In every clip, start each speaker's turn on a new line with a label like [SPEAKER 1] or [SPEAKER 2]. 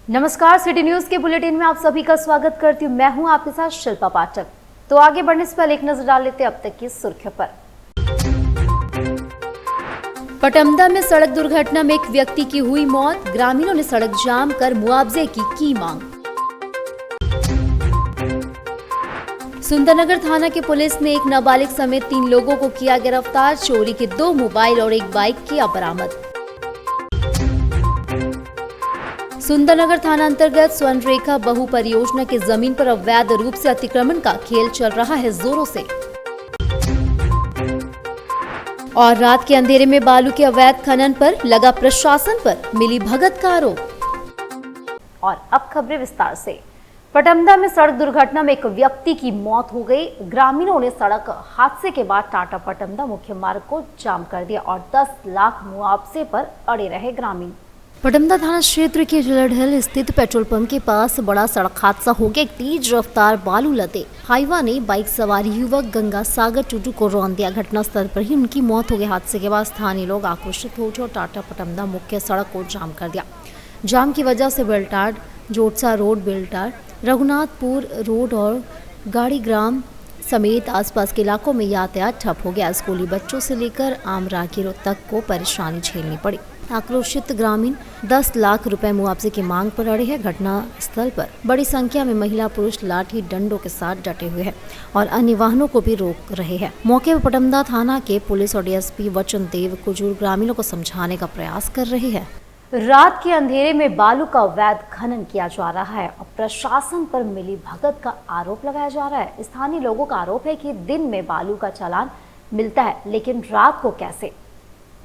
[SPEAKER 1] नमस्कार, city news के bulletin में आप सभी का स्वागत करती हूँ। मैं हूँ आपके साथ शिल्पा पाठक। तो आगे बढ़ने से पहले एक नजर डाल लेते हैं अब तक की सुर्खियों पर। पटमदा में सड़क दुर्घटना में एक व्यक्ति की हुई मौत, ग्रामीणों ने सड़क जाम कर मुआवजे की मांग। सुंदरनगर थाना के पुलिस ने एक नाबालिग समेत 3 लोगों को किया गिरफ्तार, चोरी के 2 मोबाइल और एक बाइक किया बरामद। सुंदरनगर थाना अंतर्गत स्वर्णरेखा बहु परियोजना की जमीन पर अवैध रूप से अतिक्रमण का खेल चल रहा है जोरों से। और रात के अंधेरे में बालू के अवैध खनन पर लगा प्रशासन पर मिली भगत का आरोप। और अब खबरें विस्तार से। पटमदा में सड़क दुर्घटना में एक व्यक्ति की मौत हो गई। ग्रामीणों ने सड़क हादसे के बाद टाटा पटमदा मुख्य मार्ग को जाम कर दिया और 10 लाख मुआवजे पर अड़े रहे ग्रामीण। पटमदा थाना क्षेत्र के जलढल स्थित पेट्रोल पंप के पास बड़ा सड़क हादसा हो गया। एक तेज रफ्तार बालू लदे हाईवा ने बाइक सवार युवक गंगा सागर टूटू को रौंद दिया। घटनास्थल पर ही उनकी मौत हो गई। हादसे के बाद स्थानीय लोग आक्रोशित हो उठे और टाटा पटमदा मुख्य सड़क को जाम कर दिया। जाम की वजह से बेलटार, जोटसा रोड, बेलटार, रघुनाथपुर रोड और गाड़ी ग्राम समेत आसपास के इलाकों में यातायात ठप हो गया। स्कूली बच्चों से लेकर आम राहगीरों तक को परेशानी झेलनी पड़ी। आक्रोशित ग्रामीण 10 लाख रुपए मुआवजे की मांग पर अड़े हैं। घटना स्थल पर बड़ी संख्या में महिला पुरुष लाठी डंडों के साथ डटे हुए हैं और अन्य वाहनों को भी रोक रहे हैं। मौके पर पटमदा थाना के पुलिस और डीएसपी वचन देव कुजूर ग्रामीणों को समझाने का प्रयास कर रहे हैं। रात के अंधेरे में बालू का अवैध खनन किया जा रहा है और प्रशासन पर मिली भगत का आरोप लगाया जा रहा है। स्थानीय लोगों का आरोप है कि दिन में बालू का चालान मिलता है, लेकिन रात को कैसे।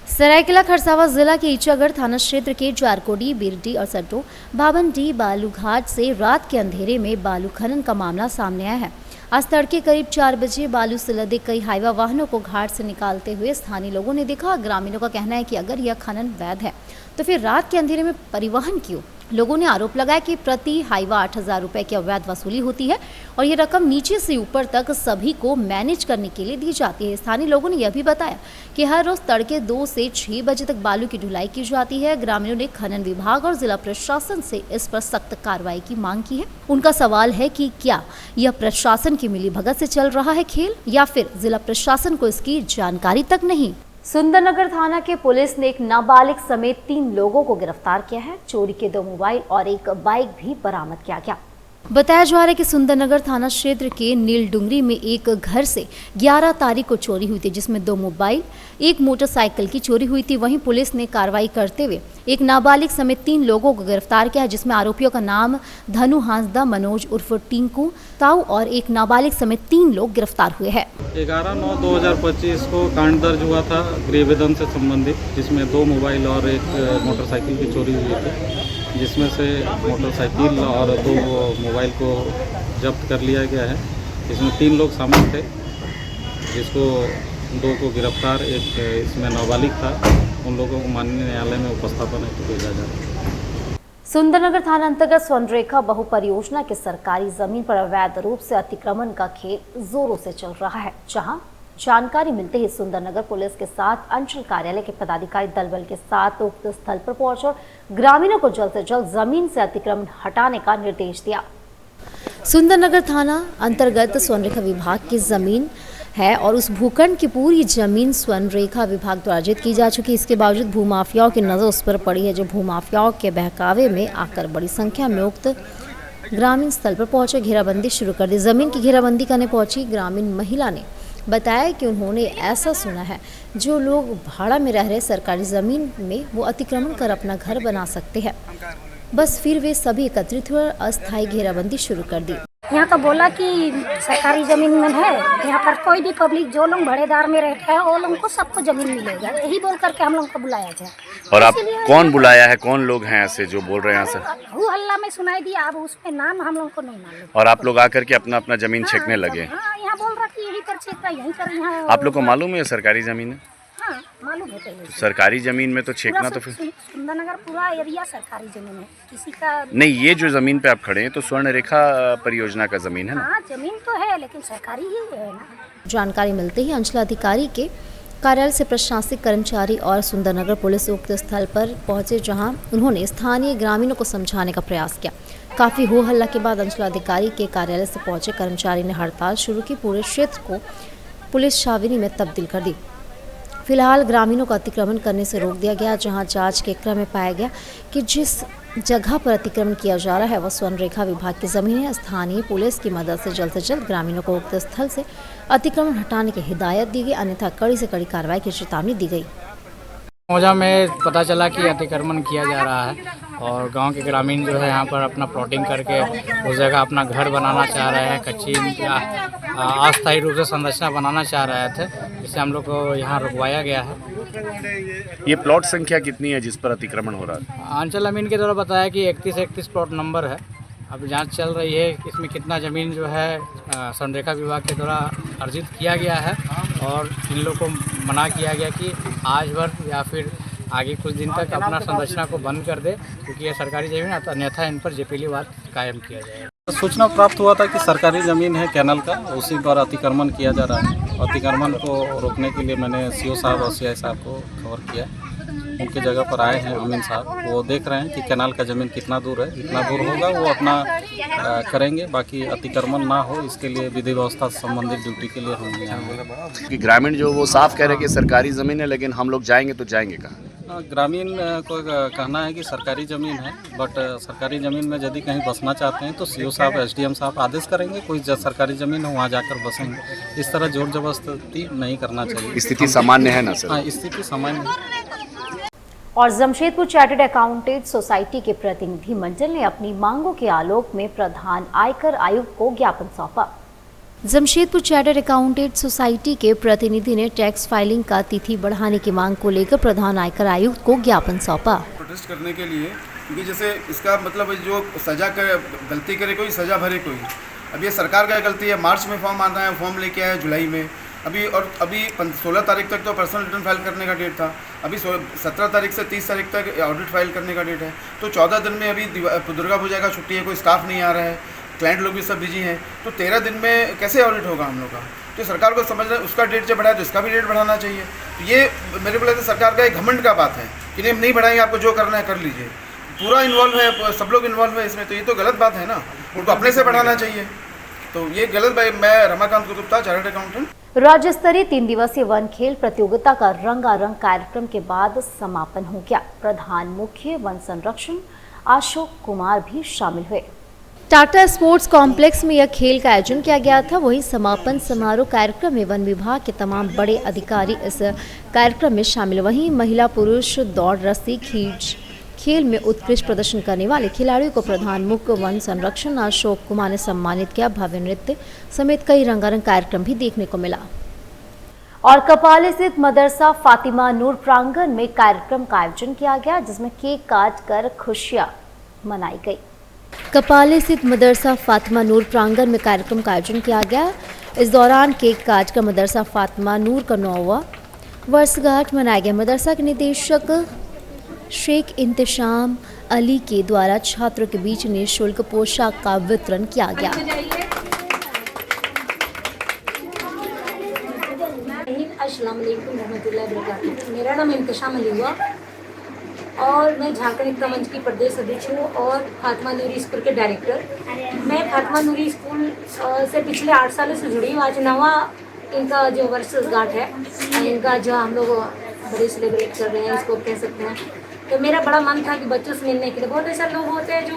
[SPEAKER 1] सरायकेला खरसावां जिला के ईचागढ़ थाना क्षेत्र के जारकोडी, बिरडी और सट्टो भावनडी बालू घाट से रात के अंधेरे में बालू खनन का मामला सामने आया है। आज तड़के करीब 4 बजे बालू से लदे कई हाईवा वाहनों को घाट से निकालते हुए स्थानीय लोगों ने देखा। ग्रामीणों का कहना है कि अगर यह खनन वैध है तो फिर रात के अंधेरे में परिवहन क्यों। लोगों ने आरोप लगाया कि प्रति हाईवा 8,000 रुपए की अवैध वसूली होती है और ये रकम नीचे से ऊपर तक सभी को मैनेज करने के लिए दी जाती है। स्थानीय लोगों ने यह भी बताया कि हर रोज तड़के 2 से 6 बजे तक बालू की ढुलाई की जाती है। ग्रामीणों ने खनन विभाग और जिला प्रशासन से इस पर सख्त कार्रवाई की मांग की है। उनका सवाल है कि क्या यह प्रशासन की मिलीभगत से चल रहा है खेल या फिर जिला प्रशासन को इसकी जानकारी तक नहीं। सुंदरनगर थाना के पुलिस ने एक नाबालिग समेत 3 लोगों को गिरफ्तार किया है। चोरी के 2 मोबाइल और एक बाइक भी बरामद किया गया। बताया जा रहा है कि सुंदरनगर थाना क्षेत्र के नीलडुंगरी में एक घर से 11 तारीख को चोरी हुई थी, जिसमें 2 मोबाइल, एक मोटरसाइकिल की चोरी हुई थी। वहीं पुलिस ने कार्रवाई करते हुए एक नाबालिग समेत 3 लोगों को गिरफ्तार किया है, जिसमें आरोपियों का नाम धनु हांसदा, मनोज उर्फ टिंकू ताऊ और एक नाबालिग समेत 3 लोग गिरफ्तार हुए हैं।
[SPEAKER 2] 11/9/2025 को कांड दर्ज हुआ था गृहवेदन से संबंधित, जिसमें 2 मोबाइल और एक मोटरसाइकिल की चोरी हुई थी, जिसमें से मोटरसाइकिल और 2 मोबाइल को जब्त कर लिया गया है। इसमें 3 लोग शामिल थे, जिसको 2 को गिरफ्तार, एक इसमें नाबालिग था। उन लोगों को माननीय न्यायालय में उपस्थापन हेतु भेजा जा रहा है।
[SPEAKER 1] सुंदरनगर थाना अंतर्गत स्वर्णरेखा बहु परियोजना के सरकारी जमीन पर अवैध रूप से अतिक्रमण का खेल जोरों से चल रहा है। जहां जानकारी मिलते ही सुंदरनगर पुलिस के साथ अंचल कार्यालय के पदाधिकारी दल बल के साथ उक्त स्थल पर पहुंचे और ग्रामीणों को जल्द से जल्द जमीन से अतिक्रमण हटाने का निर्देश दिया। सुंदरनगर थाना अंतर्गत स्वर्णरेखा विभाग की जमीन है और उस भूखंड की पूरी जमीन स्वर्णरेखा विभाग द्वारा अर्जित की जा चुकी है। इसके बावजूद भूमाफियाओं की नजर उस पर पड़ी है, जो भूमाफियाओं के बहकावे में आकर बड़ी संख्या में उक्त ग्रामीण स्थल पर पहुंचे, घेराबंदी शुरू कर दी। जमीन की घेराबंदी करने पहुंची ग्रामीण महिला ने बताया कि उन्होंने ऐसा सुना है, जो लोग भाड़ा में रह रहे सरकारी जमीन में वो अतिक्रमण कर अपना घर बना सकते हैं। बस फिर वे सभी एकत्रित हुए और अस्थायी घेराबंदी शुरू कर दी।
[SPEAKER 3] यहाँ का बोला कि सरकारी जमीन में है, यहाँ पर कोई भी पब्लिक जो लोग भाड़ेदार में रहते हैं वो लोगों को सबको जमीन मिलेगा, यही बोल करके हम लोग को बुलाया गया।
[SPEAKER 4] और आप कौन बुलाया है, कौन लोग हैं ऐसे जो बोल रहे हैं यहाँ से?
[SPEAKER 3] हु हल्ला में सुनाई दिया, अब उस पे नाम हम लोग को नहीं मालूम।
[SPEAKER 4] और आप लोग आकर के अपना अपना जमीन छेकने लगे?
[SPEAKER 3] हाँ, यहाँ बोल रहा कि यहीं पर छेक रहा, यहीं पर। यहाँ
[SPEAKER 4] आप लोग को मालूम है सरकारी जमीन है?
[SPEAKER 3] हाँ, मालूम है। तो
[SPEAKER 4] सरकारी जमीन में तो छेकना तो फिर
[SPEAKER 3] सुंदरनगर पूरा एरिया सरकारी जमीन है, किसी का
[SPEAKER 4] नहीं। ये जो जमीन पे आप खड़े हैं तो स्वर्णरेखा परियोजना का जमीन है ना?
[SPEAKER 3] हाँ, जमीन तो है लेकिन सरकारी ही है ना।
[SPEAKER 1] जानकारी मिलते ही अंचलाधिकारी के कार्यालय से प्रशासनिक कर्मचारी और सुंदरनगर पुलिस उक्त स्थल पर पहुंचे, जहां उन्होंने स्थानीय ग्रामीणों को समझाने का प्रयास किया। काफी हो हल्ला के बाद अंचलाधिकारी के कार्यालय से पहुंचे कर्मचारी ने हड़ताल शुरू की। पूरे क्षेत्र को पुलिस छावनी में तब्दील कर दी। फिलहाल ग्रामीणों को अतिक्रमण करने से रोक दिया गया, जहां जांच के क्रम में पाया गया कि जिस जगह पर अतिक्रमण किया जा रहा है वह स्वर्ण विभाग की जमीन है। स्थानीय पुलिस की मदद से जल्द ग्रामीणों को उक्त स्थल से अतिक्रमण हटाने की हिदायत दी गई, अन्यथा कड़ी से कड़ी कार्रवाई की चेतावनी दी गई।
[SPEAKER 5] मौजा में पता चला कि अतिक्रमण किया जा रहा है और गांव के ग्रामीण जो है यहाँ पर अपना प्लॉटिंग करके उस जगह अपना घर बनाना चाह रहे हैं, कच्ची अस्थायी रूप से संरचना बनाना चाह रहे थे, जिससे हम लोग को यहाँ रुकवाया गया है।
[SPEAKER 4] ये प्लॉट संख्या कितनी है जिस पर अतिक्रमण हो रहा है?
[SPEAKER 5] अंचल अमीन के द्वारा बताया कि 31 प्लॉट नंबर है। अब जांच चल रही है इसमें कितना ज़मीन जो है स्वर्ण विभाग के द्वारा अर्जित किया गया है और इन लोगों को मना किया गया कि आज भर या फिर आगे कुछ दिन तक अपना संरचना को बंद कर दे, क्योंकि ये सरकारी ज़मीन है, अन्यथा इन पर जेपीलीवाद कायम किया जाएगा।
[SPEAKER 2] सूचना प्राप्त हुआ था कि सरकारी ज़मीन है कैनल का, उसी पर अतिक्रमण किया जा रहा है। अतिक्रमण को रोकने के लिए मैंने सीओ साहब और सीआई साहब को खबर किया। उनकी जगह पर आए हैं अमीन साहब, वो देख रहे हैं कि कैनाल का ज़मीन कितना दूर है, जितना दूर होगा वो अपना करेंगे। बाकी अतिक्रमण ना हो इसके लिए विधि व्यवस्था से संबंधित ड्यूटी के लिए हम यहाँ
[SPEAKER 4] कि ग्रामीण जो वो साफ कह रहे हैं कि सरकारी ज़मीन है, लेकिन हम लोग जाएंगे तो जाएंगे कहाँ?
[SPEAKER 2] ग्रामीण को कहना है कि सरकारी ज़मीन है, बट सरकारी ज़मीन में यदि कहीं बसना चाहते हैं तो सीओ साहब एसडीएम साहब आदेश करेंगे, कोई सरकारी ज़मीन है वहाँ जाकर बसेंगे। इस तरह जोर जबरदस्ती नहीं करना चाहिए।
[SPEAKER 4] स्थिति सामान्य है ना सर?
[SPEAKER 2] हाँ, स्थिति सामान्य है।
[SPEAKER 1] और जमशेदपुर चार्टर्ड अकाउंटेंट सोसाइटी के प्रतिनिधि मंडल ने अपनी मांगों के आलोक में प्रधान आयकर आयुक्त को ज्ञापन सौंपा। जमशेदपुर चार्टर्ड अकाउंटेंट सोसाइटी के प्रतिनिधि ने टैक्स फाइलिंग का तिथि बढ़ाने की मांग को लेकर प्रधान आयकर आयुक्त को ज्ञापन सौंपा।
[SPEAKER 6] प्रोटेस्ट करने के लिए, क्योंकि जैसे इसका मतलब जो सजा करे, गलती करे कोई सजा भरे कोई। अब ये सरकार का गलती है, मार्च में फॉर्म आना है, फॉर्म लेके आया जुलाई में, अभी 16 तारीख तक तो पर्सनल रिटर्न फाइल करने का डेट था, अभी 17 तारीख से 30 तारीख तक ऑडिट फाइल करने का डेट है। तो 14 दिन में अभी दुर्गा पूजा का छुट्टी है, कोई स्टाफ नहीं आ रहा है, क्लाइंट लोग भी सब बिजी हैं, तो 13 दिन में कैसे ऑडिट होगा हम लोग का? तो सरकार को समझना है, उसका डेट जब बढ़ाए तो इसका भी डेट बढ़ाना चाहिए। तो ये मेरे को लगता है सरकार का एक घमंड का बात है कि नहीं, हम नहीं बढ़ाएंगे, आपको जो करना है कर लीजिए। पूरा इन्वॉल्व है, सब लोग इन्वॉल्व है इसमें, तो ये तो गलत बात है ना, उनको अपने से बढ़ाना चाहिए। तो ये गलत भाई। मैं रमाकांत गुप्ता, चार्टर्ड अकाउंटेंट।
[SPEAKER 1] राज्य स्तरीय 3 दिवसीय वन खेल प्रतियोगिता का रंगारंग कार्यक्रम के बाद समापन हो गया। प्रधान मुख्य वन संरक्षण अशोक कुमार भी शामिल हुए। टाटा स्पोर्ट्स कॉम्प्लेक्स में यह खेल का आयोजन किया गया था। वहीं समापन समारोह कार्यक्रम में वन विभाग के तमाम बड़े अधिकारी इस कार्यक्रम में शामिल। वहीं महिला पुरुष दौड़, रस्सी खींच खेल में उत्कृष्ट प्रदर्शन करने वाले खिलाड़ियों को प्रधान मुख्य वन संरक्षण अशोक कुमार ने सम्मानित किया। भव्य नृत्य समेत कई रंगारंग कार्यक्रम भी देखने को मिला। और कपाले स्थित मदरसा फातिमा नूर प्रांगण में कार्यक्रम का आयोजन किया गया, जिसमें केक काट कर खुशियां मनाई गई। कपाले स्थित मदरसा फातिमा नूर प्रांगण में कार्यक्रम का आयोजन किया गया। इस दौरान केक काट कर मदरसा फातिमा नूर का 9वां वर्षगांठ मनाया गया। मदरसा के निदेशक शेख इंतशाम अली के द्वारा छात्रों के बीच निःशुल्क पोशाक का वितरण किया गया।
[SPEAKER 3] अस्सलाम वालेकुम रहमतुल्लाहि व बरकातहू। मेरा नाम इंतशाम अली हुआ और मैं झारखंड एकता मंच की प्रदेश अध्यक्ष हूँ और फातिमा नूरी स्कूल के डायरेक्टर। मैं फातिमा नूरी स्कूल से पिछले 8 सालों से जुड़ी हूँ। आज 9वां इनका जो वर्षगांठ है, इनका जो हम लोग बड़े सेलिब्रेट कर रहे हैं, इसको कह सकते हैं। तो मेरा बड़ा मन था कि बच्चों से मिलने के लिए। बहुत ऐसे लोग होते हैं जो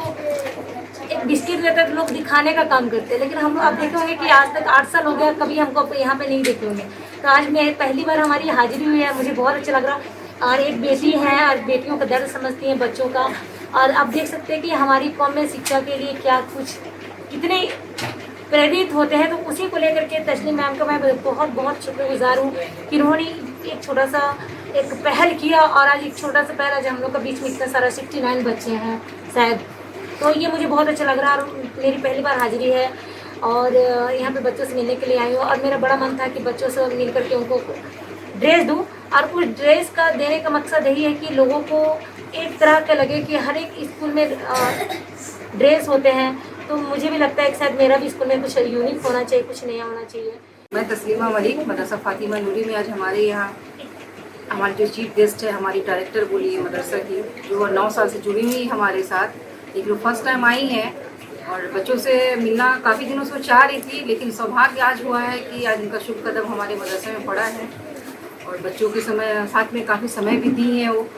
[SPEAKER 3] एक बिस्किट देकर लोग दिखाने का काम करते हैं, लेकिन हम लोग आप देखे होंगे कि आज तक 8 साल हो गया, कभी हमको यहाँ पे नहीं देखे होंगे। तो आज मैं पहली बार हमारी हाजिरी हुई है, मुझे बहुत अच्छा लग रहा। और एक बेटी है और बेटियों का दर्द समझती हैं बच्चों का। और आप देख सकते हैं कि हमारी कौम में शिक्षा के लिए क्या कुछ कितने प्रेरित होते हैं। तो उसी को लेकर के तस्लीम मैम का मैं बहुत बहुत शुक्रगुजार हूँ कि उन्होंने एक छोटा सा एक पहल किया और आज एक छोटा सा पहल, आज हम लोग का बीच में इतना सारा 69 बच्चे हैं शायद। तो ये मुझे बहुत अच्छा लग रहा है और मेरी पहली बार हाजिरी है और यहाँ पे बच्चों से मिलने के लिए आई हूँ। और मेरा बड़ा मन था कि बच्चों से मिल करके उनको ड्रेस दूँ और उस ड्रेस का देने का मकसद यही है कि लोगों को एक तरह का लगे कि हर एक स्कूल में ड्रेस होते हैं। तो मुझे भी लगता है कि शायद मेरा भी स्कूल में कुछ यूनिक होना चाहिए, कुछ नया होना चाहिए।
[SPEAKER 7] मैं तस्लीमा मलिक मदरसा फातिमा नूरी में आज हमारे यहाँ हमारे जो चीफ गेस्ट है हमारी डायरेक्टर बोली है मदरसा की, जो 9 साल से जुड़ी हुई हमारे साथ, एक लोग फर्स्ट टाइम आई हैं और बच्चों से मिलना काफ़ी दिनों से वो चाह रही थी, लेकिन सौभाग्य आज हुआ है कि आज उनका शुभ कदम हमारे मदरसे में पड़ा है और बच्चों के समय साथ में काफ़ी समय भी दी है वो।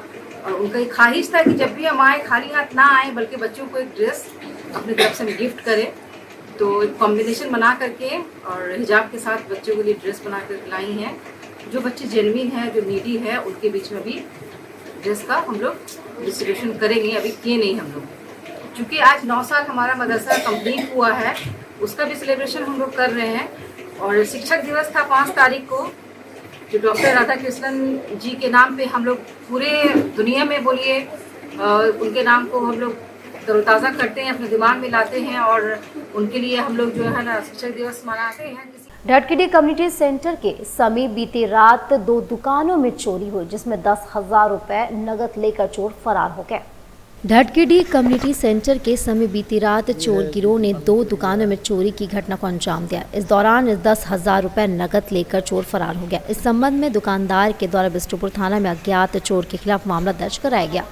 [SPEAKER 7] और उनका एक ख्वाहिश था कि जब भी हम आए खाली हाथ ना आए बल्कि बच्चों को एक ड्रेस अपनी तरफ से गिफ्ट करें। तो एक कॉम्बिनेशन बना करके और हिजाब के साथ बच्चों के लिए ड्रेस बना कर लाई हैं। जो बच्चे जेन्युइन हैं, जो नीडी है, उनके बीच में भी ड्रेस का हम लोग डिस्ट्रीब्यूशन करेंगे, अभी किए नहीं हम लोग। चूँकि आज 9 साल हमारा मदरसा कंप्लीट हुआ है, उसका भी सेलिब्रेशन हम लोग कर रहे हैं। और शिक्षक दिवस था 5 तारीख को, जो डॉक्टर राधा कृष्णन जी के नाम पे हम लोग पूरे दुनिया में बोलिए उनके नाम को हम लोग तरोताज़ा करते हैं, अपने दिमाग में लाते हैं और उनके लिए हम लोग जो है ना शिक्षक दिवस मनाते हैं।
[SPEAKER 1] ढटकेडी कम्युनिटी सेंटर के समीप बीती रात 2 दुकानों में चोरी हुई, जिसमें 10,000 रुपए नगद लेकर चोर फरार हो गए। ढटकेडी कम्युनिटी सेंटर के समीप बीती रात चोर गिरोह ने 2 दुकानों में चोरी की घटना को अंजाम दिया। इस दौरान 10,000 रुपए नगद लेकर चोर फरार हो गया। इस संबंध में दुकानदार के द्वारा बिष्टुपुर थाना में अज्ञात चोर के खिलाफ मामला दर्ज कराया गया।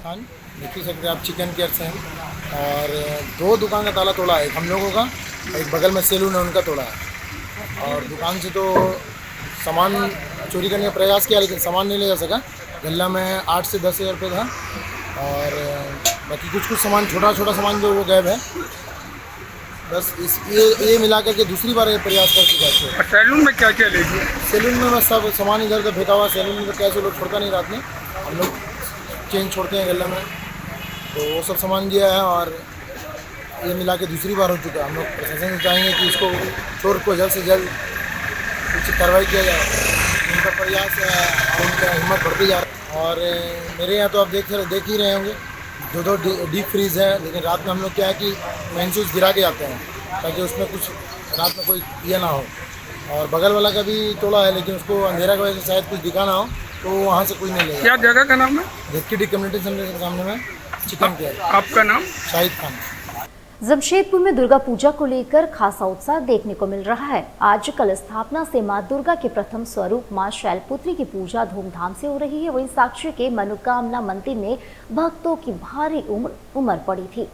[SPEAKER 8] देख सकते आप चिकन केयर से हैं और 2 दुकान का ताला तोड़ा है, एक हम लोगों का, एक बगल में सैलून है उनका तोड़ा है। और दुकान से तो सामान चोरी करने का प्रयास किया लेकिन सामान नहीं ले जा सका। गल्ला में 8 से 10 हज़ार रुपये था और बाकी कुछ सामान छोटा सामान जो वो गायब है। बस ये मिला करके दूसरी बार ये प्रयास कर चुका है।
[SPEAKER 9] सैलून में क्या ले गए?
[SPEAKER 8] सैलून में बस सब सामान इधर उधर फेंका हुआ। सैलून में तो कैसे लोग छोड़ता नहीं रात में, हम लोग चेंज छोड़ते हैं गल्ला में, तो वो सब सामान दिया है और ये मिला के दूसरी बार हो चुका है। हम लोग प्रशासन से चाहेंगे कि इसको चोर को जल्द से जल्द कुछ कार्रवाई किया जाए। उनका प्रयास उनका हिम्मत बढ़ती जा रहा है। और मेरे यहाँ तो आप देख ही रहे होंगे 2 डीप फ्रीज है, लेकिन रात में हम लोग क्या है कि मेन स्विच गिरा के जाते हैं ताकि उसमें कुछ रात में कोई ये ना हो। और बगल वाला का भी तोड़ा है लेकिन उसको अंधेरा की वजह से शायद कुछ दिखा ना हो, तो वहाँ से कोई नहीं लेगा।
[SPEAKER 9] क्या जगह का नाम है?
[SPEAKER 8] ढटकेडी कम्युनिटी सेंटर के सामने में चिकन केयर।
[SPEAKER 9] आपका नाम?
[SPEAKER 8] शाहिद खान।
[SPEAKER 1] जमशेदपुर में दुर्गा पूजा को लेकर खासा उत्साह देखने को मिल रहा है। आज कल स्थापना से मां दुर्गा के प्रथम स्वरूप मां शैलपुत्री की पूजा धूमधाम से हो रही है। वहीं साक्षी के मनोकामना मंदिर में भक्तों की भारी उमड़ पड़ी थी।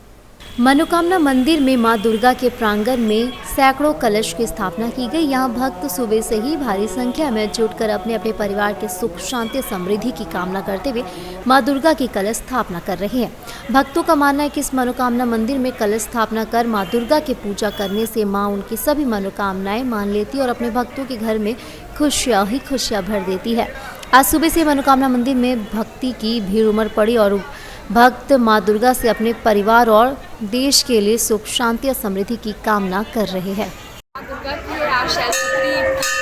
[SPEAKER 1] मनोकामना मंदिर में मां दुर्गा के प्रांगण में सैकड़ों कलश की स्थापना की गई। यहां भक्त सुबह से ही भारी संख्या में जुटकर अपने अपने परिवार के सुख शांति समृद्धि की कामना करते हुए मां दुर्गा की कलश स्थापना कर रहे हैं। भक्तों का मानना है कि इस मनोकामना मंदिर में कलश स्थापना कर मां दुर्गा की पूजा करने से मां उनकी सभी मनोकामनाएं मान लेती और अपने भक्तों के घर में खुशियां ही खुशियां भर देती है। आज सुबह से मनोकामना मंदिर में भक्ति की भीड़ उमड़ पड़ी और भक्त मां दुर्गा से अपने परिवार और देश के लिए सुख शांति और समृद्धि की कामना कर रहे हैं।
[SPEAKER 7] मां दुर्गा की आज शैलपुत्री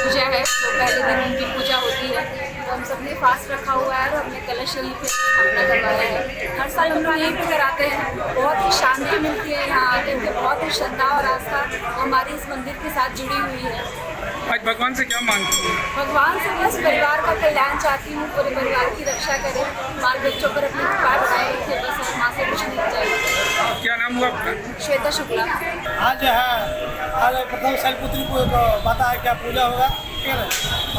[SPEAKER 7] पूजा है, तो पहले दिन उनकी पूजा होती है, तो हम सबने फास्ट रखा हुआ है और हमने कलश यहीं पे स्थापना करवाया है। हर साल हम लोग यहीं पे कराते हैं। बहुत ही शांति मिलती है यहाँ आके, बहुत ही श्रद्धा और आस्था हमारी इस मंदिर के साथ जुड़ी हुई है।
[SPEAKER 9] आज भगवान से क्या मांगती हूँ?
[SPEAKER 7] भगवान से बस परिवार का कल्याण चाहती हूँ, पूरे परिवार की रक्षा करे, बाल बच्चों पर अपनी कृपा बनाए रखे, बस और माँ से कुछ नहीं चाहिए।
[SPEAKER 9] क्या नाम हुआ आपका?
[SPEAKER 7] श्वेता शुक्ला।
[SPEAKER 10] आज जो है आज प्रथम शैलपुत्री को पता है क्या पूजा होगा, ठीक है ना।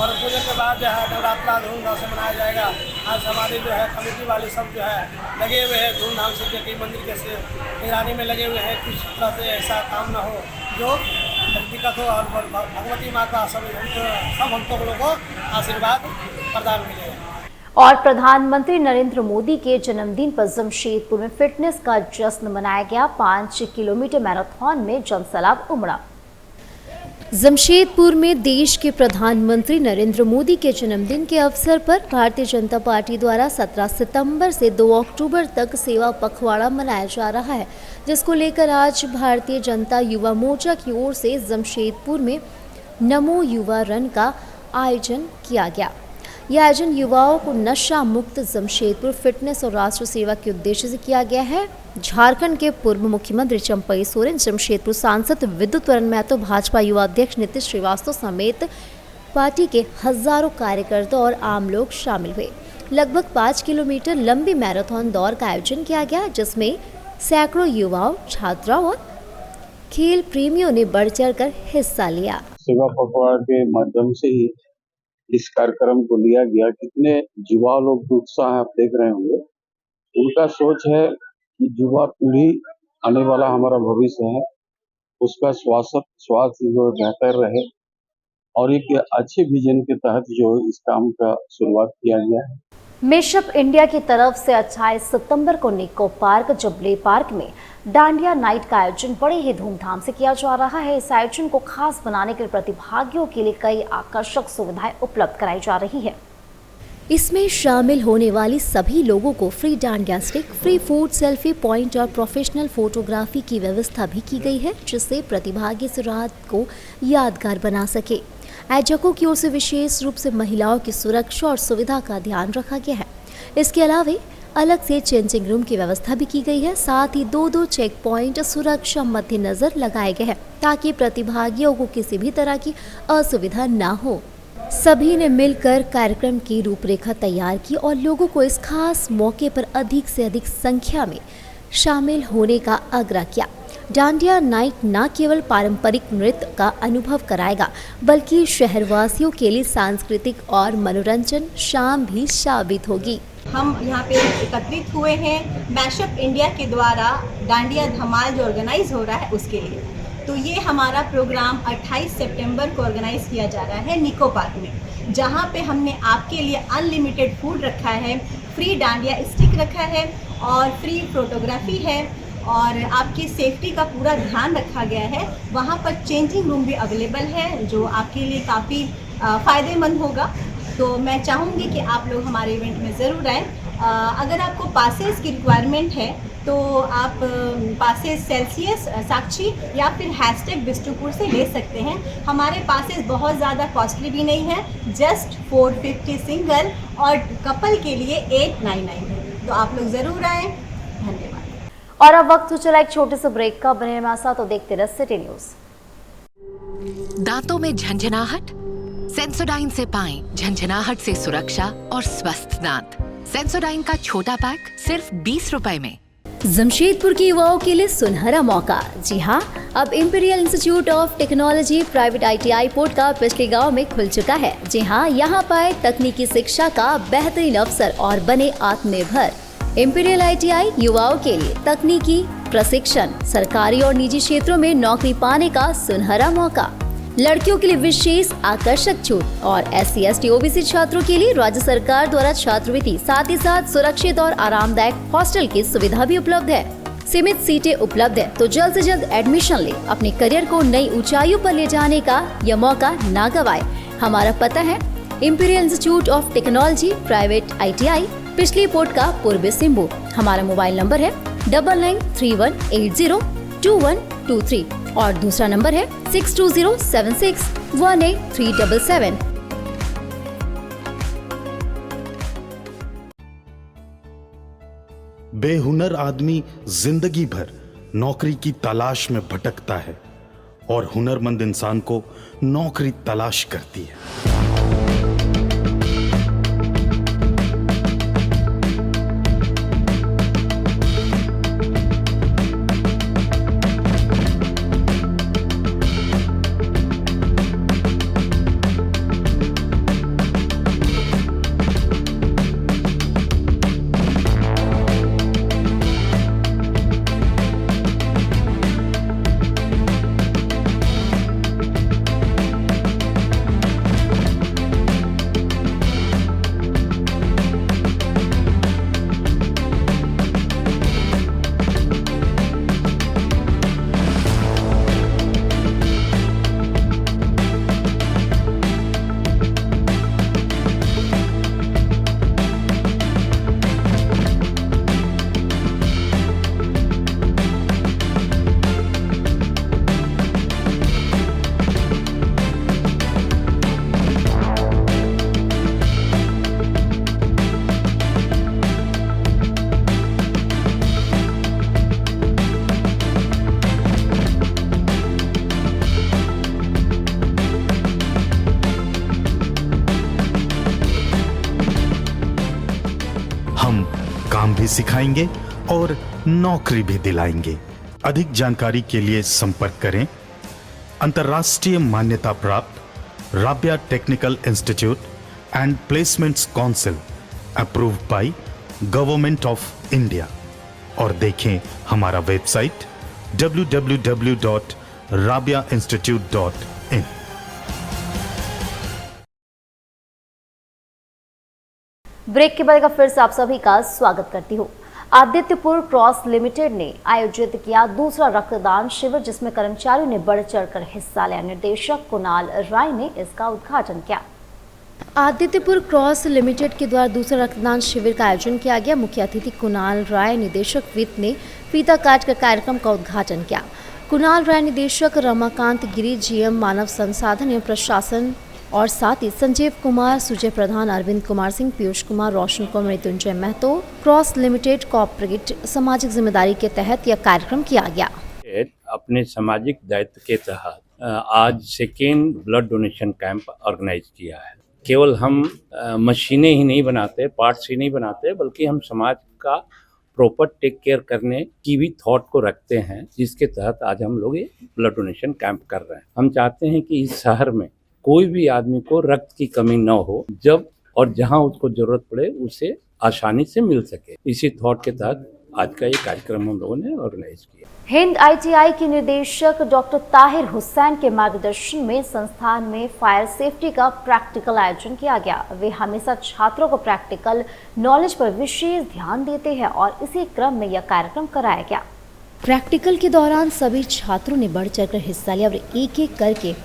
[SPEAKER 10] और पूजा के बाद जो है नवरात्रा धूमधाम से मनाया जाएगा। आज हमारे जो है कमेटी वाले सब जो है लगे हुए हैं धूमधाम से, जो कि मंदिर के से निगरानी में लगे हुए हैं। कुछ तरह से ऐसा काम ना हो जो दिक्कत हो और भगवती माँ का सब हम तो लोगों को आशीर्वाद प्रदान मिले।
[SPEAKER 1] और प्रधानमंत्री नरेंद्र मोदी के जन्मदिन पर जमशेदपुर में फिटनेस का जश्न मनाया गया। 5 किलोमीटर मैराथन में जनसैलाब उमड़ा। जमशेदपुर में देश के प्रधानमंत्री नरेंद्र मोदी के जन्मदिन के अवसर पर भारतीय जनता पार्टी द्वारा 17 सितंबर से 2 अक्टूबर तक सेवा पखवाड़ा मनाया जा रहा है, जिसको लेकर आज भारतीय जनता युवा मोर्चा की ओर से जमशेदपुर में नमो युवा रन का आयोजन किया गया। यह आयोजन युवाओं को नशा मुक्त जमशेदपुर फिटनेस और राष्ट्र सेवा के उद्देश्य से किया गया है। झारखंड के पूर्व मुख्यमंत्री चंपई सोरेन, जमशेदपुर सांसद विद्युत वरण महतो, भाजपा युवा अध्यक्ष नीतीश श्रीवास्तव समेत पार्टी के हजारों कार्यकर्ता और आम लोग शामिल हुए। लगभग 5 किलोमीटर लंबी मैराथन दौड़ का आयोजन किया गया, जिसमें सैकड़ों युवाओं, छात्राओं और खेल प्रेमियों ने बढ़ चढ़कर हिस्सा लिया।
[SPEAKER 11] सेवा पखवाड़ा के माध्यम से ही इस कार्यक्रम को लिया गया। कितने युवा लोग उत्साह आप देख रहे होंगे। उनका सोच है कि युवा पीढ़ी आने वाला हमारा भविष्य है, उसका स्वास्थ्य जो बेहतर रहे, और एक अच्छे विजन के तहत जो इस काम का शुरुआत किया गया है।
[SPEAKER 1] मेशअप इंडिया की तरफ से 28 सितंबर को निको पार्क जुबली पार्क में डांडिया नाइट का आयोजन बड़े ही धूमधाम से किया जा रहा है। इस आयोजन को खास बनाने के लिए प्रतिभागियों के लिए कई आकर्षक सुविधाएं उपलब्ध कराई जा रही है। इसमें शामिल होने वाली सभी लोगों को free dandiya stick, free food, selfie point और प्रोफेशनल फोटोग्राफी की व्यवस्था भी की गई है, जिससे प्रतिभागी इस रात को यादगार बना सके। आयोजकों की ओर से विशेष रूप से महिलाओं की सुरक्षा और सुविधा का ध्यान रखा गया है। इसके अलावा अलग से चेंजिंग रूम की व्यवस्था भी की गई है। साथ ही 2 चेक पॉइंट सुरक्षा मद्देनजर लगाए गए हैं, ताकि प्रतिभागियों को किसी भी तरह की असुविधा ना हो। सभी ने मिलकर कार्यक्रम की रूपरेखा तैयार की और लोगों को इस खास मौके पर अधिक से अधिक संख्या में शामिल होने का आग्रह किया। डांडिया नाइट न केवल पारंपरिक नृत्य का अनुभव कराएगा, बल्कि शहरवासियों के लिए सांस्कृतिक और मनोरंजन शाम भी साबित होगी।
[SPEAKER 12] हम यहाँ पे एकत्रित हुए हैं मैशअप इंडिया के द्वारा डांडिया धमाल जो ऑर्गेनाइज हो रहा है उसके लिए। तो ये हमारा प्रोग्राम 28 सितंबर को ऑर्गेनाइज किया जा रहा है निको पार्क में, जहाँ पे हमने आपके लिए अनलिमिटेड फूड रखा है, फ्री डांडिया स्टिक रखा है और फ्री फोटोग्राफी है और आपकी सेफ्टी का पूरा ध्यान रखा गया है। वहाँ पर चेंजिंग रूम भी अवेलेबल है जो आपके लिए काफ़ी फ़ायदेमंद होगा। तो मैं चाहूँगी कि आप लोग हमारे इवेंट में ज़रूर आएँ। अगर आपको पासेस की रिक्वायरमेंट है तो आप पासेस सेल्सियस, साक्षी या फिर हैशटैग बिष्टुपुर से ले सकते हैं। हमारे पासेस बहुत ज़्यादा कॉस्टली भी नहीं है, जस्ट 450 सिंगल और कपल के लिए 899 है। तो आप लोग ज़रूर आएँ। धन्यवाद।
[SPEAKER 1] और अब वक्त हो चला एक छोटे से ब्रेक का। बने हमारे साथ तो देखते रहिए सिटी न्यूज़।
[SPEAKER 13] दांतों में झंझनाहट? सेंसोडाइन से पाएं झंझनाहट से सुरक्षा और स्वस्थ दांत। सेंसोडाइन का छोटा पैक सिर्फ 20 रुपए में।
[SPEAKER 1] जमशेदपुर के युवाओं के लिए सुनहरा मौका। जी हाँ, अब imperial institute of technology private ITI port का पिछले गांव में खुल चुका है। जी हाँ, यहाँ पाए तकनीकी शिक्षा का बेहतरीन अवसर और बने आत्मनिर्भर। इंपीरियल ITI युवाओं के लिए तकनीकी प्रशिक्षण, सरकारी और निजी क्षेत्रों में नौकरी पाने का सुनहरा मौका। लड़कियों के लिए विशेष आकर्षक छूट और SC ST OBC छात्रों के लिए राज्य सरकार द्वारा छात्रवृत्ति, साथ ही साथ सुरक्षित और आरामदायक हॉस्टल की सुविधा भी उपलब्ध है। सीमित सीटें उपलब्ध है, तो जल्द से जल्द एडमिशन ले। अपने करियर को नई ऊंचाइयों पर ले जाने का यह मौका ना गवाए। हमारा पता है imperial institute of technology private ITI, पिछली पोर्ट का पूर्वी सिंहभूम। हमारा मोबाइल नंबर है 9931802123 और दूसरा नंबर है 6207618377।
[SPEAKER 14] बेहुनर आदमी जिंदगी भर नौकरी की तलाश में भटकता है और हुनरमंद इंसान को नौकरी तलाश करती है। भी सिखाएंगे और नौकरी भी दिलाएंगे। अधिक जानकारी के लिए संपर्क करें अंतर्राष्ट्रीय मान्यता प्राप्त Rabia technical institute and placements council approved by government of India. और देखें हमारा वेबसाइट www.rabiainstitute.in।
[SPEAKER 1] ब्रेक के बाद फिर से आप सभी का स्वागत करती हूँ। आदित्यपुर क्रॉस लिमिटेड ने आयोजित किया दूसरा रक्तदान शिविर, जिसमें कर्मचारियों ने बढ़ चढ़कर हिस्सा लिया। निर्देशक कुणाल राय ने इसका उद्घाटन किया। आदित्यपुर क्रॉस लिमिटेड के द्वारा दूसरा रक्तदान शिविर का आयोजन किया गया। मुख्य अतिथि कुणाल राय, निदेशक वित्त ने फीता काट कर कार्यक्रम का उद्घाटन किया। कुणाल राय, निदेशक रमाकांत गिरी, जीएम मानव संसाधन एवं प्रशासन और साथ ही Sanjeev Kumar, Sujay Pradhan, Arvind Kumar Singh, Piyush Kumar, Roshan Kumar, Mrityunjay Mahato, cross limited corporate सामाजिक जिम्मेदारी के तहत यह कार्यक्रम किया गया।
[SPEAKER 15] अपने सामाजिक दायित्व के तहत आज second blood donation camp organise किया है। केवल हम मशीनें ही नहीं बनाते, पार्ट्स ही नहीं बनाते, बल्कि हम समाज का प्रॉपर टेक केयर करने की भी थॉट को रखते हैं, जिसके तहत आज हम लोग ये ब्लड डोनेशन कैंप कर रहे हैं। हम चाहते हैं कि इस शहर में कोई भी आदमी को रक्त की कमी न हो, जब और जहां उसको जरूरत पड़े उसे आसानी से मिल सके। इसी थॉट के तहत आज का ये कार्यक्रम हम लोगों ने ऑर्गेनाइज किया।
[SPEAKER 1] हिंद आईटीआई के निदेशक डॉक्टर ताहिर हुसैन के मार्गदर्शन में संस्थान में फायर सेफ्टी का प्रैक्टिकल आयोजन किया गया। वे हमेशा छात्रों को प्रैक्टिकल नॉलेज पर विशेष ध्यान देते हैं और इसी क्रम में यह कार्यक्रम कराया गया। प्रैक्टिकल के दौरान सभी छात्रों ने बढ़ चढ़कर हिस्सा लिया और एक एक करके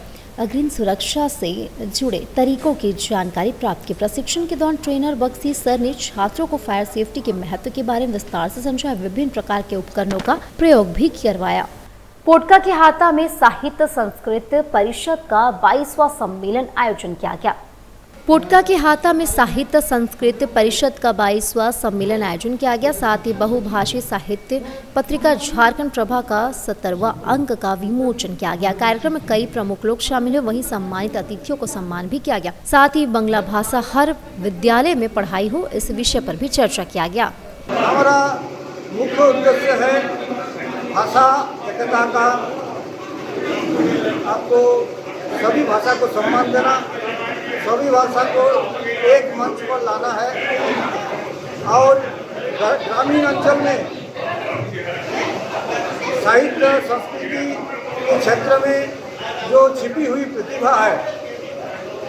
[SPEAKER 1] अग्रिम सुरक्षा से जुड़े तरीकों की जानकारी प्राप्त की। प्रशिक्षण के दौरान ट्रेनर बक्सी सर ने छात्रों को फायर सेफ्टी के महत्व के बारे में विस्तार से समझाया। विभिन्न प्रकार के उपकरणों का प्रयोग भी करवाया। पोटका के हाता में साहित्य संस्कृत परिषद का 22वां सम्मेलन आयोजन किया गया। पोटका के हाता में साहित्य संस्कृत परिषद का 22वां सम्मेलन आयोजन किया गया। साथ ही बहुभाषी साहित्य पत्रिका झारखंड प्रभा का 70वां अंक का विमोचन किया गया। कार्यक्रम में कई प्रमुख लोग शामिल हुए, वहीं सम्मानित अतिथियों को सम्मान भी किया गया। साथ ही बांग्ला भाषा हर विद्यालय में पढ़ाई हो, इस विषय पर भी चर्चा किया गया।
[SPEAKER 10] हमारा मुख्य उद्देश्य है भाषा एकता का, आपको सभी भाषा को सम्मान देना, सभी भाषा को एक मंच पर लाना है और ग्रामीण अंचल में साहित्य संस्कृति के क्षेत्र में जो छिपी हुई प्रतिभा है,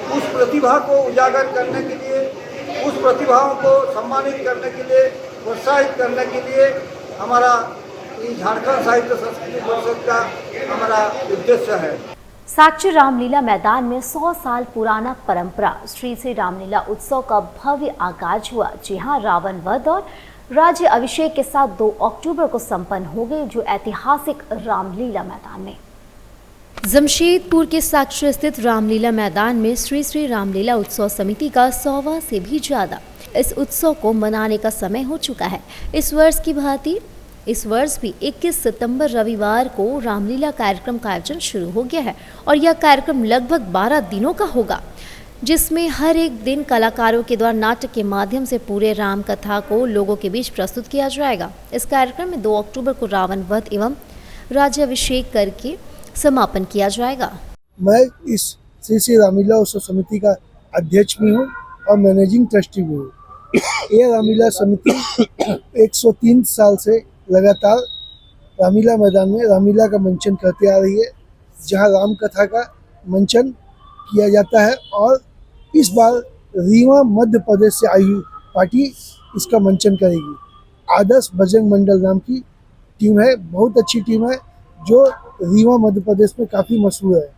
[SPEAKER 10] उस प्रतिभा को उजागर करने के लिए, उस प्रतिभाओं को सम्मानित करने के लिए, प्रोत्साहित करने के लिए हमारा झारखंड साहित्य संस्कृति परिषद का हमारा उद्देश्य है।
[SPEAKER 1] साक्षी रामलीला मैदान में 100 साल पुराना परंपरा श्री श्री रामलीला उत्सव का भव्य आगाज हुआ। जी हां, रावण वध और राज्य अभिषेक के साथ 2 अक्टूबर को संपन्न हो गई जो ऐतिहासिक रामलीला मैदान में। जमशेदपुर के साक्षी स्थित रामलीला मैदान में श्री श्री रामलीला उत्सव समिति का 100वां से भी ज्यादा इस उत्सव को मनाने का समय हो चुका है। इस वर्ष की भांति इस वर्ष भी 21 सितंबर रविवार को रामलीला कार्यक्रम का आयोजन शुरू हो गया है और यह कार्यक्रम लगभग 12 दिनों का होगा, जिसमें हर एक दिन कलाकारों के द्वारा नाटक के माध्यम से पूरे राम कथा को लोगों के बीच प्रस्तुत किया जाएगा। इस कार्यक्रम में 2 अक्टूबर को रावण वध एवं राज्याभिषेक करके समापन किया जाएगा।
[SPEAKER 8] मैं इस श्री श्री रामलीला उत्सव समिति का अध्यक्ष भी हूँ और मैनेजिंग ट्रस्टी भी हूँ। यह रामलीला समिति 103 साल से लगातार रामलीला मैदान में रामलीला का मंचन करते आ रही है, जहां राम कथा का मंचन किया जाता है और इस बार रीवा मध्य प्रदेश से आई हुई पार्टी इसका मंचन करेगी। आदर्श बजरंग मंडल नाम की टीम है, बहुत अच्छी टीम है जो रीवा मध्य प्रदेश में काफ़ी मशहूर है।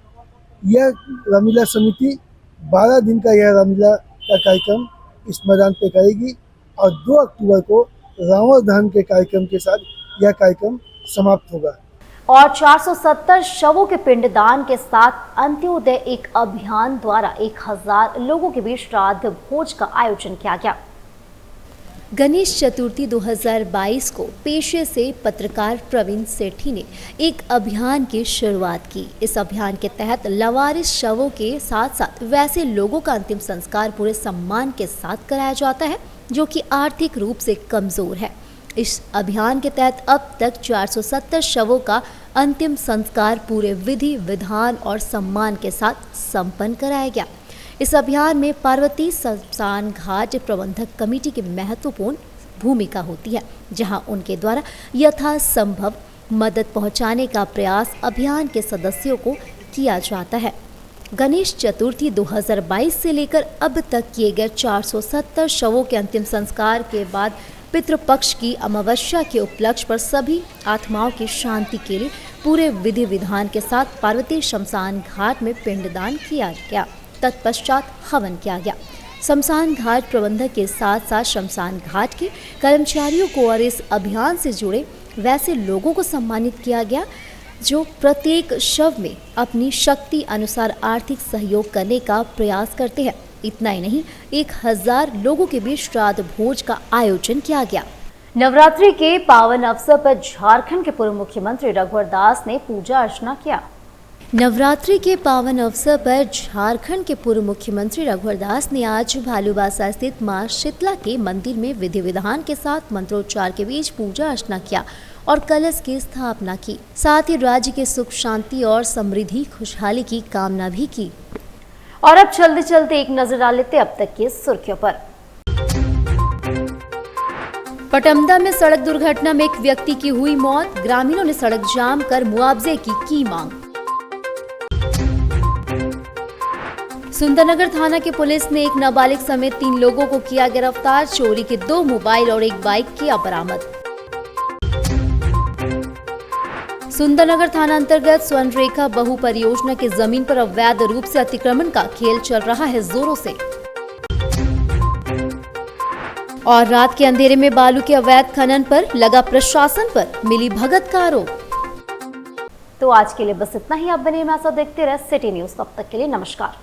[SPEAKER 8] यह रामलीला समिति 12 दिन का यह रामलीला का कार्यक्रम इस मैदान पे करेगी और 2 अक्टूबर को रावण दहन के कार्यक्रम के साथ यह कार्यक्रम समाप्त होगा।
[SPEAKER 1] और 470 शवों के पिंडदान के साथ अंत्योदय एक अभियान द्वारा 1000 लोगों के बीच श्राद्ध भोज का आयोजन किया गया। गणेश चतुर्थी 2022 को पेशे से पत्रकार प्रवीण सेठी ने एक अभियान की शुरुआत की। इस अभियान के तहत लवारिस शवों के साथ साथ वैसे लोगों का अंतिम संस्कार पूरे सम्मान के साथ कराया जाता है जो कि आर्थिक रूप से कमजोर है। इस अभियान के तहत अब तक 470 शवों का अंतिम संस्कार पूरे विधि विधान और सम्मान के साथ संपन्न कराया गया। इस अभियान में पार्वती शमशान घाट प्रबंधक कमेटी की महत्वपूर्ण भूमिका होती है, जहां उनके द्वारा यथासंभव मदद पहुंचाने का प्रयास अभियान के सदस्यों को किया जाता है। गणेश चतुर्थी 2022 से लेकर अब तक किए गए 470 शवों के अंतिम संस्कार के बाद पितृपक्ष की अमावस्या के उपलक्ष्य पर सभी आत्माओं की शांति के लिए पूरे विधि विधान के साथ पार्वती शमशान घाट में पिंडदान किया गया। तत्पश्चात हवन किया गया। शमशान घाट प्रबंधक के साथ साथ शमशान घाट के कर्मचारियों को और इस अभियान से जुड़े वैसे लोगों को सम्मानित किया गया जो प्रत्येक शव में अपनी शक्ति अनुसार आर्थिक सहयोग करने का प्रयास करते हैं। इतना ही नहीं, 1000 लोगों के बीच श्राद्ध भोज का आयोजन किया गया। नवरात्रि के पावन अवसर पर झारखंड के पूर्व मुख्यमंत्री रघुवर दास ने पूजा अर्चना किया। नवरात्रि के पावन अवसर पर झारखंड के पूर्व मुख्यमंत्री रघुवर दास ने आज भालूबासा स्थित मां शीतला के मंदिर में विधि विधान के साथ मंत्रोच्चार के बीच पूजा अर्चना किया और कलश की स्थापना की। साथ ही राज्य के सुख शांति और समृद्धि खुशहाली की कामना भी की। और अब चलते चलते एक नजर डाल लेते अब तक की सुर्खियों पर। पटमदा में सड़क दुर्घटना में एक व्यक्ति की हुई मौत, ग्रामीणों ने सड़क जाम कर मुआवजे की मांग। सुंदरनगर थाना की पुलिस ने एक नाबालिग समेत 3 लोगों को किया गिरफ्तार, चोरी के 2 मोबाइल और 1 बाइक किया बरामद। सुंदरनगर थाना अंतर्गत स्वर्णरेखा बहु परियोजना की जमीन पर अवैध रूप से अतिक्रमण का खेल चल रहा है जोरों से। और रात के अंधेरे में बालू के अवैध खनन पर लगा प्रशासन पर मिली भगत का आरोप। तो आज के लिए बस इतना ही। आप बने हमारे साथ देखते रहे सिटी न्यूज। तब तक के लिए नमस्कार।